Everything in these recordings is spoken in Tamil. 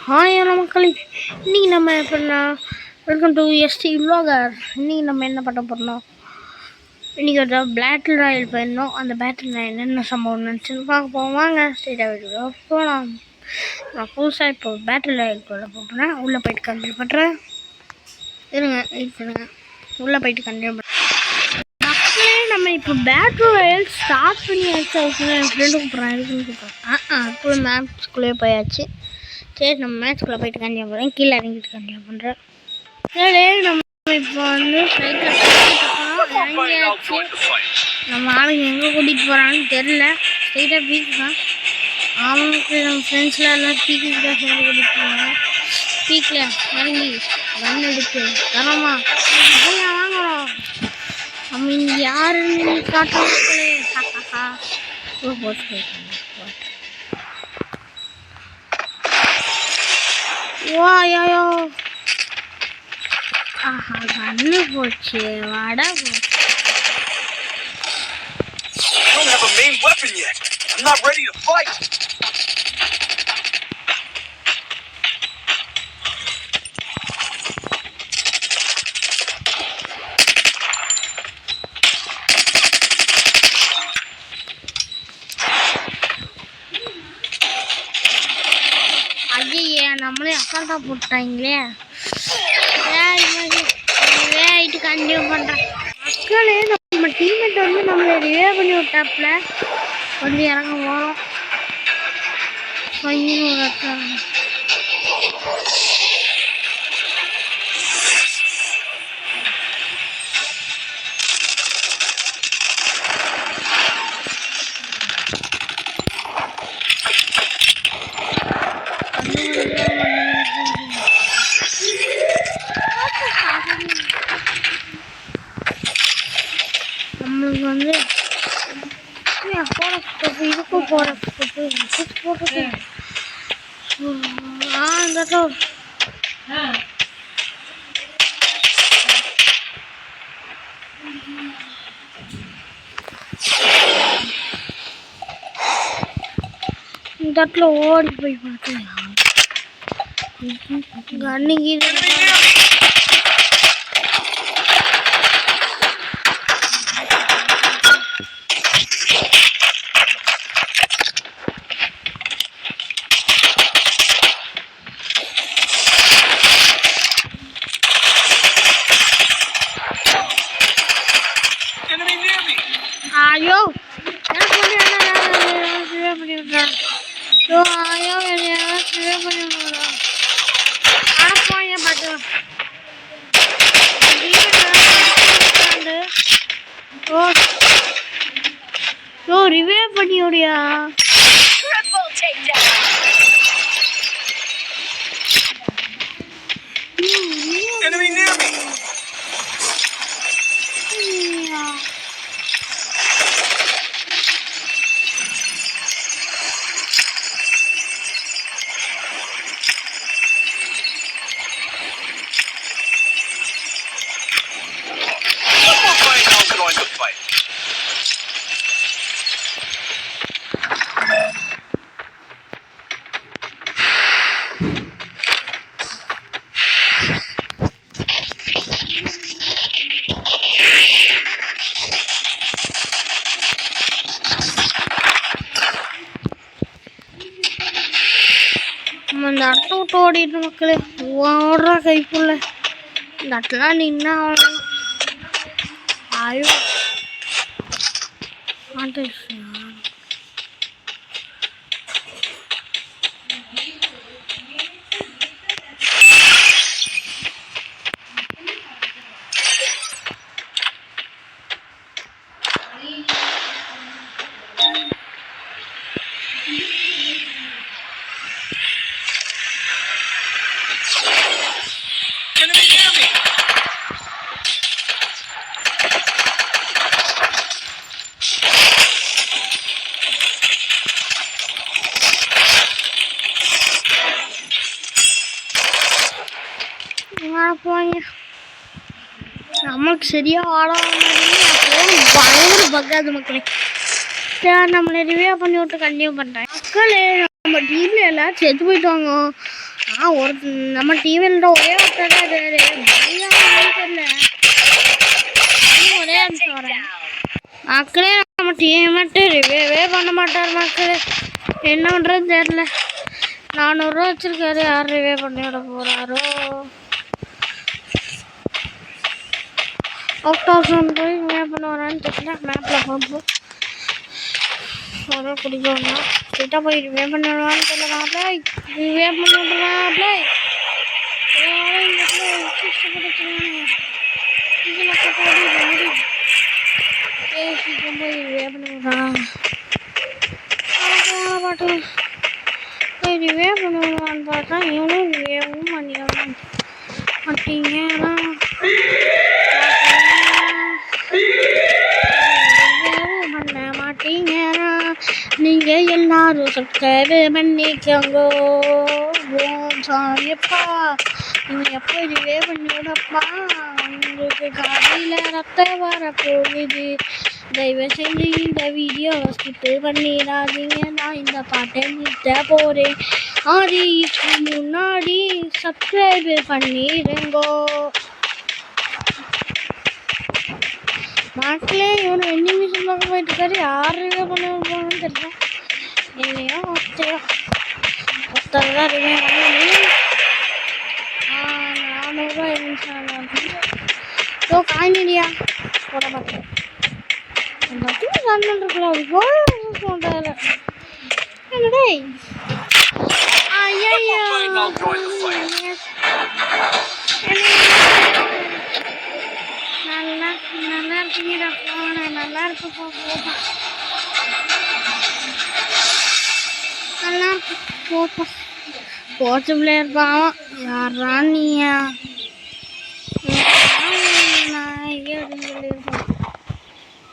ஹாய் மக்களே, இன்றைக்கி நம்ம எப்படின்னா வெல்கம் டு எஸ்டி விலாகர். இன்றைக்கி நம்ம என்ன பண்ண போகிறோம், இன்றைக்கி ஒரு பேட்டில் ராயல் போயிருந்தோம். அந்த பேட்டில் ராயல் என்ன சம்பவம் நினச்சின்னு பார்க்க போவோம். வாங்க ஸ்ட்ரெயிட்டாக வீடியோ போகலாம். நான் புதுசாக இப்போ பேட்டில் ராயல் போட போகிறேன். உள்ளே போயிட்டு கண்டினியூ பண்ணுறேன். இருங்க, வெயிட் பண்ணுங்கள். உள்ளே போயிட்டு கண்டினியூ பண்ணுறேன். மக்களே, நம்ம இப்போ பேட்டில் ராயல் ஸ்டார்ட் பண்ணி வச்சு என் ஃப்ரெண்டு கூப்பிட்றேன். இருக்குன்னு கூப்பிட்றேன். அதுக்குள்ளே மேப்ஸ்குள்ளேயே போயாச்சு. சரி, நம்ம மேட்ச்குள்ளே போயிட்டு கண்டினியூ பண்ணுறேன். கீழே இறங்கிட்டு கண்டினியூ பண்ணுறேன். சரி, நம்ம இப்போ வந்து ஃப்ளைட்டில் இறங்கியாச்சு. நம்ம ஆளுங்க எங்கே கூட்டிகிட்டு போகிறான்னு தெரில. ஸ்ட்ரெயிட்டாக பீச் தான். அவங்களுக்கு நம்ம ஃப்ரெண்ட்ஸ்லாம் எல்லாம் பீக்குக்கு தான் சேர்ந்து கூட்டிகிட்டு போவாங்க. பீக்கில் இறங்கி கண் எடுத்து தரமா வாங்குறோம். நம்ம இங்கே யாருன்னு காட்டுறதுக்குள்ளே போட்டு போயிட்டாங்க. ஓயோ, ஆஹா, கண்ணு போச்சு, வடை போச்சு. I don't have a main weapon yet. I'm not ready to fight. ஐயே, நம்மளே அசால்ட்டாக போட்டாங்களே. வேயிட்டு கண்டினியூ பண்ணுறேன். மக்களே, நம்ம டீம்மேட் வந்து நம்மளை ரிவே பண்ணி விட்டாப்புல. வந்து இறங்க போகிறோம். கொஞ்சம் ஒரு நம்மளுக்கு வந்து இதுக்கும் போட்டு இந்த இடத்துல ஓடி போய் பார்த்தேன். கண்ணுக்கு ஐயோ, ரிவே பண்ணி விடியா? Enemy near me. Going to fight. இந்த இடத்த விட்டு ஓடிட்டு மக்களே, ஓடுற கைக்குள்ள இந்த இடத்துலாம் நின்னா அவ்வளோ. ஐயோ, போங்க. நம்மளுக்கு சரியாக ஆடாத மாதிரி பயங்கர பக்காது மக்களே. நம்மளை ரிவ்யூ பண்ணி விட்டு கண்டினியூ பண்ணுறேன். மக்களே நம்ம டீமில் எல்லாம் செத்து போயிட்டாங்க. ஒரு நம்ம டீமில் ஒரே ஒருத்தர் தான் தெரியல. ஒரே நிமிஷம் வரேன் மக்களே. நம்ம டீம் மட்டும் ரிவ்யூவே பண்ண மாட்டார் மக்களே. என்ன பண்ணுறதுன்னு தெரியல. 400 ரூபா வச்சிருக்காரு. யார் ரிவ்யூ பண்ணி விட போகிறாரோ. 1000 போய் ரிவ்யூ பண்ண வரான்னு தெரியல. மேப்பில் பார்ப்போம். பிடிக்கும்னா கிட்ட போய் ரிவ்யூ பண்ணி விடுவான்னு தெரியல. மாப்பிள்ளை ரிவ்யூ பண்ணி விடுவான். மாப்பிள்ளை சீக்கிரம் போய் ரிவ்யூ பண்ணி விடுறான். பாட்டு ரிவ்யூ பண்ணி விடுவான்னு பார்த்தா இவனும் ரிவ்யூவும் பண்ணிடுவான். மாட்டீங்கன்னா பண்ண மாட்டீங்கன்னா நீங்கள் எல்லாரும் சப்ஸ்கிரைப் பண்ணிக்கோங்க. சாமியப்பா நீங்கள் எப்போ ரிவ்யூ பண்ணி விடப்பா. உங்களுக்கு காலையில் ரத்தம் வர போகுது. தயவு செஞ்சு இந்த வீடியோ ஸ்கிப் பண்ணிடாதீங்க. நான் இந்த பாட்டை நிறுத்த போகிறேன். அதுக்கு முன்னாடி சப்ஸ்கிரைப் பண்ணிடுங்கோ மக்களே. இவனு 2 நிமிஷம் பக்கம் போயிட்டு இருக்காரு. யார் ரிவ்யூ பண்ண போகணும்னு தெரியல. இல்லையோ ஒருத்தர் தான் ரிவ்யூ பண்ணி 400 ரூபா இருந்துச்சு. காய்னியா போட மாட்டேன். இருக்குல்ல அது போல என்னடே. ஐயோ நல்லா நல்லா இருக்கீங்கடா. போன நல்லா இருக்கு. நல்லா இருக்கு. போப்பா கோச்சு பிள்ளையர் பாவம். யாரா நீயா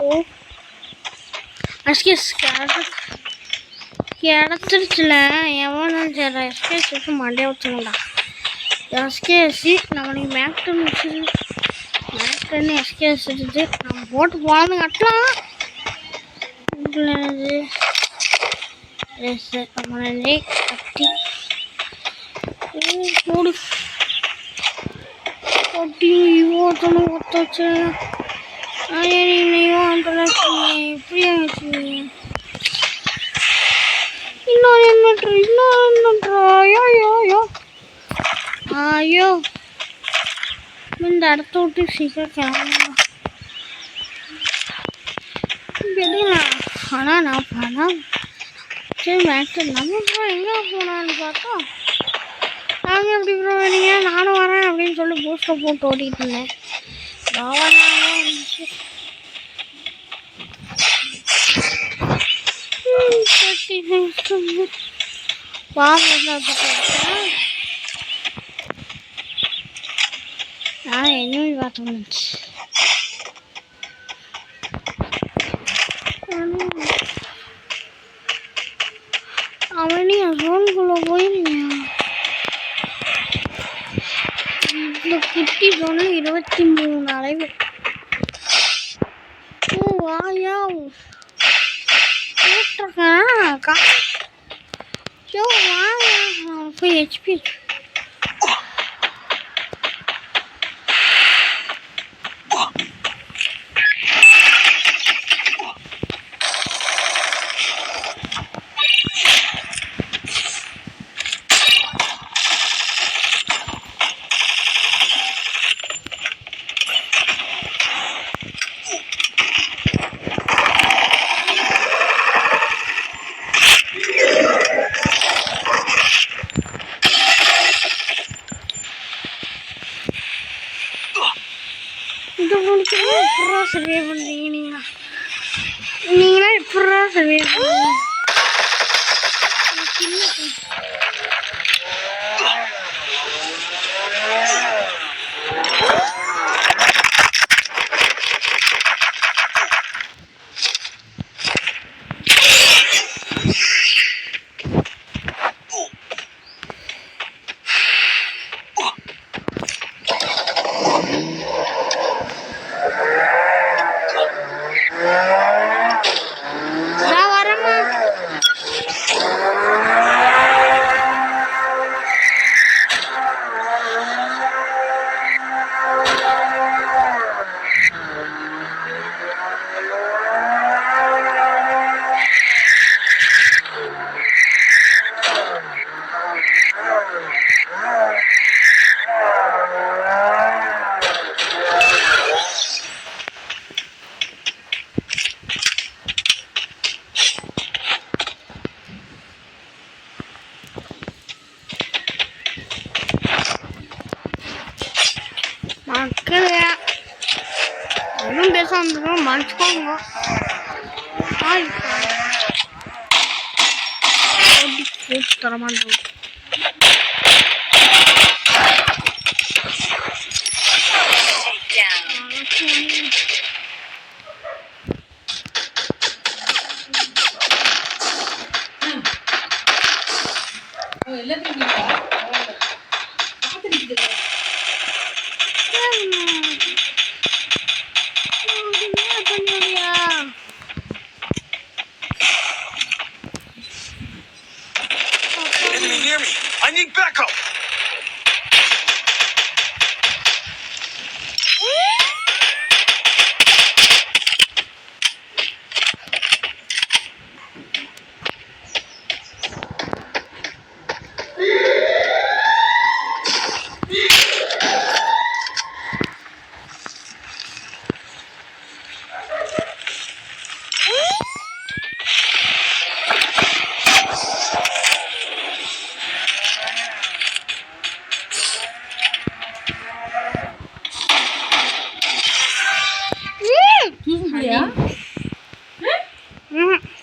ஓ எஸ்கேஸ் கிடச்சிருச்சுல. எவனு சரி எஸ்கேஸ் வச்சு மண்டே வச்சுங்களா. எஸ்கேசி நம்மளுக்கு மேக்டன் வச்சுது. மேக்டன் எஸ்கேஸ் வச்சுது. நம்ம போட்டு போனது கட்டலாம். என்னது நம்மளே கட்டி போடு கொட்டி ஓட்டணும். ஒத்த வச்சு இப்படியா வச்சுருக்கீங்க. இன்னொரு என்னன்றா. ஐயோ இந்த இடத்த விட்டு சீக்கிரம் கிளம்பலாம். ஆனால் நான் பணம் சரி மேக்ஸ் நம்ம அப்புறம் எங்கே போனான்னு பார்த்தா நாங்கள் எப்படி ப்ரோ வரீங்க நானும் வரேன் அப்படின்னு சொல்லி பூஸ்டர் போட்டு ஓடிட்டு இருந்தேன். நான் என்ன பார்த்தோம். அவனே ஜோனுக்குள்ள போயிருங்க. இந்த குட்டி ஜோனு 23 அளவு. ஓ வாயா போட்டிருக்கேன். வாயா போய் ஹெச்பி எப்படா சர்வே பண்ணுறீங்க நீங்களாம் எப்படா சர்வே பண்ணுறீங்க. வரமா மன்னிச்சுக்கோங்க. தரமான Enemy near me. I need backup.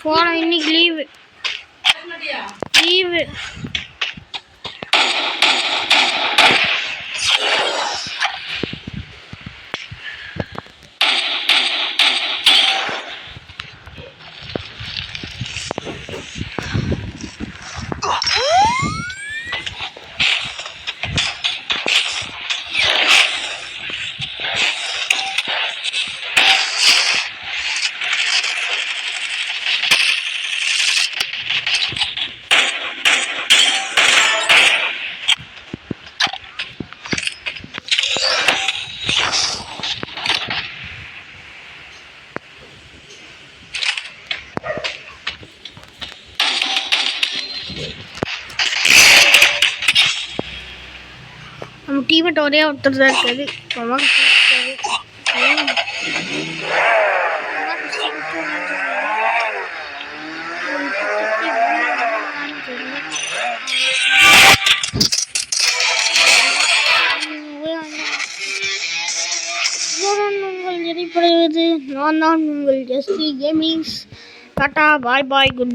போன இன்னைக்கு லீவு நம்ம டீமேட் ஒரே ஒருத்தர் தான் இருக்காது. உங்கள் எரிப்படுவது நான் தான் உங்கள் எஸ்டி கேமிங்ஸ். டாட்டா பாய் பாய் குட்